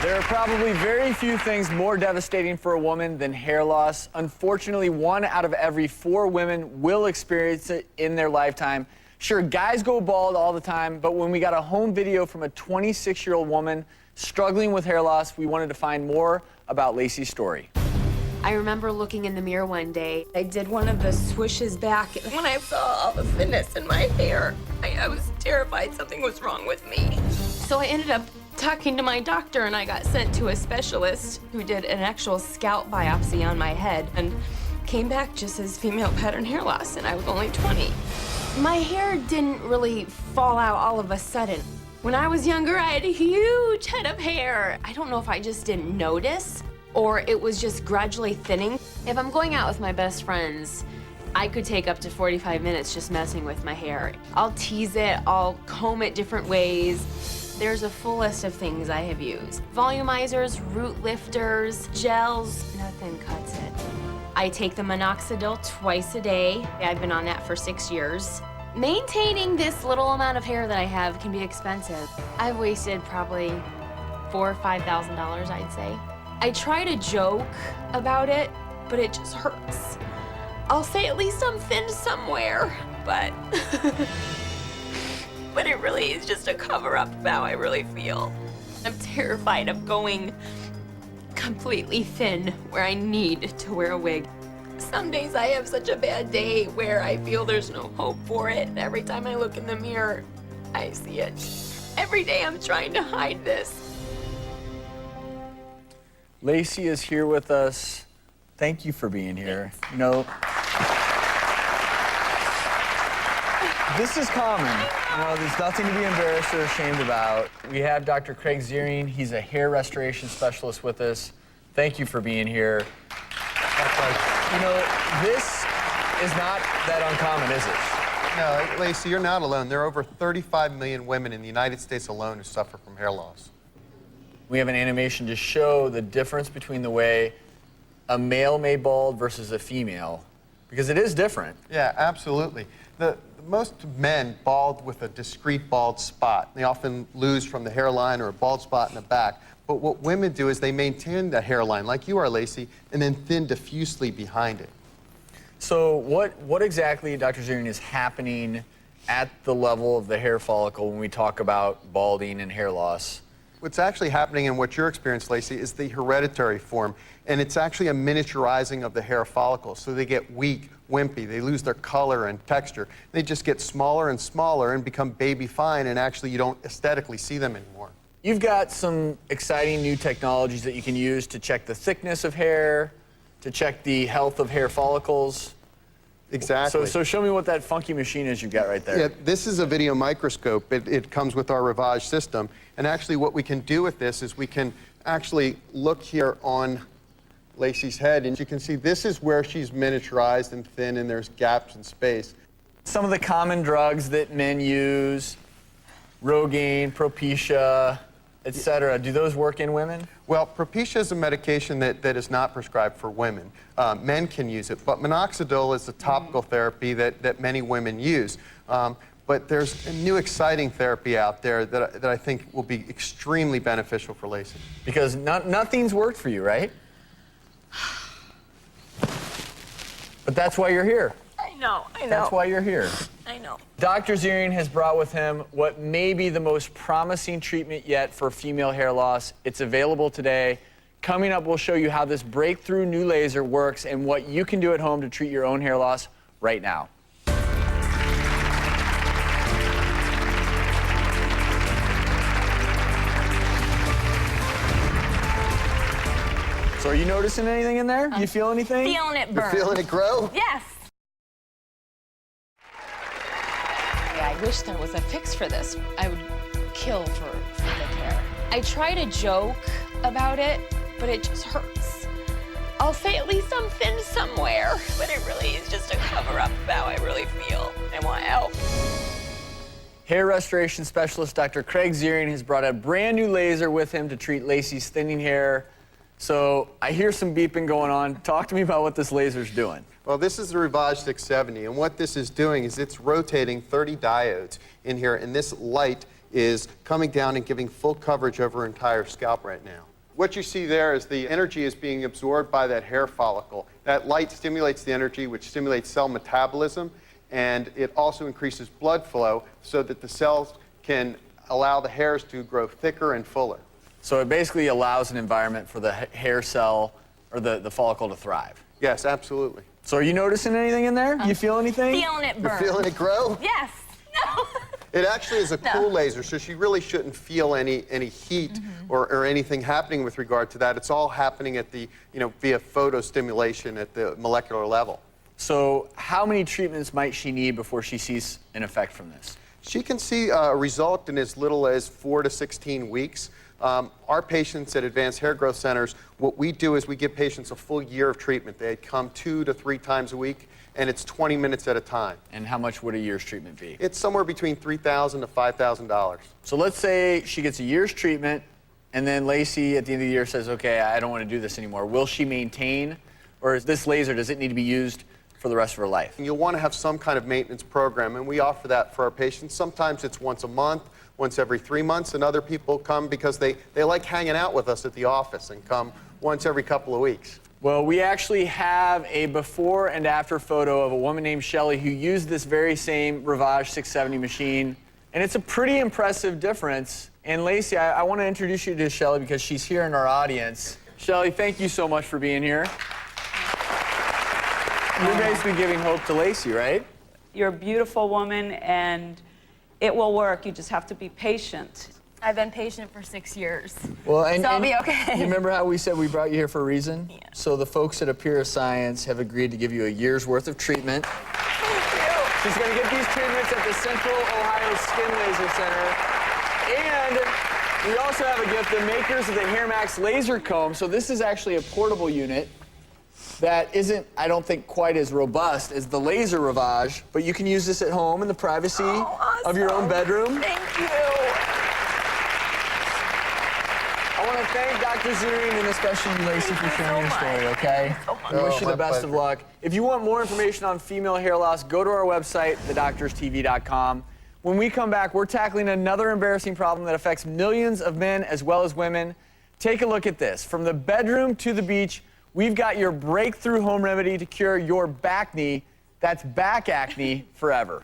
There are probably very few things more devastating for a woman than hair loss. Unfortunately, 1 out of every 4 women will experience it in their lifetime. Sure, guys go bald all the time, but when we got a home video from a 26-year-old woman struggling with hair loss, we wanted to find more about Lacey's story. I remember looking in the mirror one day. I did one of the swishes back. When I saw all the thinness in my hair, I was terrified something was wrong with me. So I ended up talking to my doctor, and I got sent to a specialist who did an actual scalp biopsy on my head and came back just as female pattern hair loss, and I was only 20. My hair didn't really fall out all of a sudden. When I was younger, I had a huge head of hair. I don't know if I just didn't notice or it was just gradually thinning. If I'm going out with my best friends, I could take up to 45 minutes just messing with my hair. I'll tease it, I'll comb it different ways. There's a full list of things I have used. Volumizers, root lifters, gels, nothing cuts it. I take the minoxidil twice a day. I've been on that for 6 years. Maintaining this little amount of hair that I have can be expensive. I've wasted probably $4,000 or $5,000, I'd say. I try to joke about it, but it just hurts. I'll say at least I'm thin somewhere, but but it really is just a cover-up of how I really feel. I'm terrified of going completely thin where I need to wear a wig. Some days I have such a bad day where I feel there's no hope for it. Every time I look in the mirror, I see it. Every day I'm trying to hide this. Lacey is here with us. Thank you for being here. Thanks. You know, this is common. You know, there's nothing to be embarrassed or ashamed about. We have Dr. Craig Ziering. He's a hair restoration specialist with us. Thank you for being here. You know, this is not that uncommon, is it? No, Lacey, you're not alone. There are over 35 million women in the United States alone who suffer from hair loss. We have an animation to show the difference between the way a male may bald versus a female, because it is different. Yeah, absolutely. Most men bald with a discrete bald spot. They often lose from the hairline or a bald spot in the back. But what women do is they maintain the hairline, like you are, Lacey, and then thin diffusely behind it. So what exactly, Dr. Ziering, is happening at the level of the hair follicle when we talk about balding and hair loss? What's actually happening in what you're experiencing, Lacey, is the hereditary form, and it's actually a miniaturizing of the hair follicles. So they get weak, wimpy, they lose their color and texture. They just get smaller and smaller and become baby fine, and actually you don't aesthetically see them anymore. You've got some exciting new technologies that you can use to check the thickness of hair, to check the health of hair follicles. Exactly. So show me what that funky machine is you've got right there. Yeah, this is a video microscope. It comes with our Rivage system. And actually what we can do with this is we can actually look here on Lacey's head, and you can see this is where she's miniaturized and thin, and there's gaps in space. Some of the common drugs that men use, Rogaine, Propecia, etc. Do those work in women? Well, Propecia is a medication that is not prescribed for women. Men can use it, but minoxidil is a topical therapy that many women use. But there's a new exciting therapy out there that I think will be extremely beneficial for Lacey. Because nothing's worked for you, right? But that's why you're here. I know. That's why you're here. I know. Dr. Ziering has brought with him what may be the most promising treatment yet for female hair loss. It's available today. Coming up, we'll show you how this breakthrough new laser works and what you can do at home to treat your own hair loss right now. So are you noticing anything in there? You feel anything? Feeling it burn. You're feeling it grow? Yes. I wish there was a fix for this. I would kill for the hair. I try to joke about it, but it just hurts. I'll say at least I'm thin somewhere, but it really is just a cover-up of how I really feel. I want help. Hair restoration specialist Dr. Craig Ziering has brought a brand new laser with him to treat Lacey's thinning hair. So I hear some beeping going on. Talk to me about what this laser's doing. Well, this is the Rivage 670, and what this is doing is it's rotating 30 diodes in here, and this light is coming down and giving full coverage over her entire scalp right now. What you see there is the energy is being absorbed by that hair follicle. That light stimulates the energy, which stimulates cell metabolism, and it also increases blood flow so that the cells can allow the hairs to grow thicker and fuller. So it basically allows an environment for the hair cell or the follicle to thrive. Yes, absolutely. So are you noticing anything in there? You feel anything? Feeling it burn. You're feeling it grow? Yes. No. It actually is a cool laser, so she really shouldn't feel any heat or anything happening with regard to that. It's all happening at the, via photostimulation at the molecular level. So how many treatments might she need before she sees an effect from this? She can see a result in as little as 4 to 16 weeks. Our patients at Advanced Hair Growth Centers, what we do is we give patients a full year of treatment. They come 2 to 3 times a week, and it's 20 minutes at a time. And how much would a year's treatment be? It's somewhere between $3,000 to $5,000. So let's say she gets a year's treatment, and then Lacey at the end of the year says, okay, I don't want to do this anymore. Will she maintain, or is this laser, does it need to be used for the rest of her life? You'll want to have some kind of maintenance program, and we offer that for our patients. Sometimes it's once a month, once every 3 months, and other people come because they like hanging out with us at the office and come once every couple of weeks. Well, we actually have a before and after photo of a woman named Shelly who used this very same Ravage 670 machine, and it's a pretty impressive difference. And Lacey, I want to introduce you to Shelly because she's here in our audience. Shelly, thank you so much for being here. You're basically giving hope to Lacey, right? You're a beautiful woman, and it will work. You just have to be patient. I've been patient for 6 years. Well, So I'll be okay. You remember how we said we brought you here for a reason? Yeah. So the folks at Appear Science have agreed to give you a year's worth of treatment. Thank you. She's going to get these treatments at the Central Ohio Skin Laser Center. And we also have a gift, the makers of the Hair Max laser comb. So this is actually a portable unit that isn't, I don't think, quite as robust as the laser Ravage, but you can use this at home in the privacy of your own bedroom. Thank you. I want to thank Dr. Ziering and especially Lacey for sharing your story, okay? We wish you the best of luck. If you want more information on female hair loss, go to our website, thedoctorstv.com. When we come back, we're tackling another embarrassing problem that affects millions of men as well as women. Take a look at this. From the bedroom to the beach, we've got your breakthrough home remedy to cure your back knee. That's back acne forever.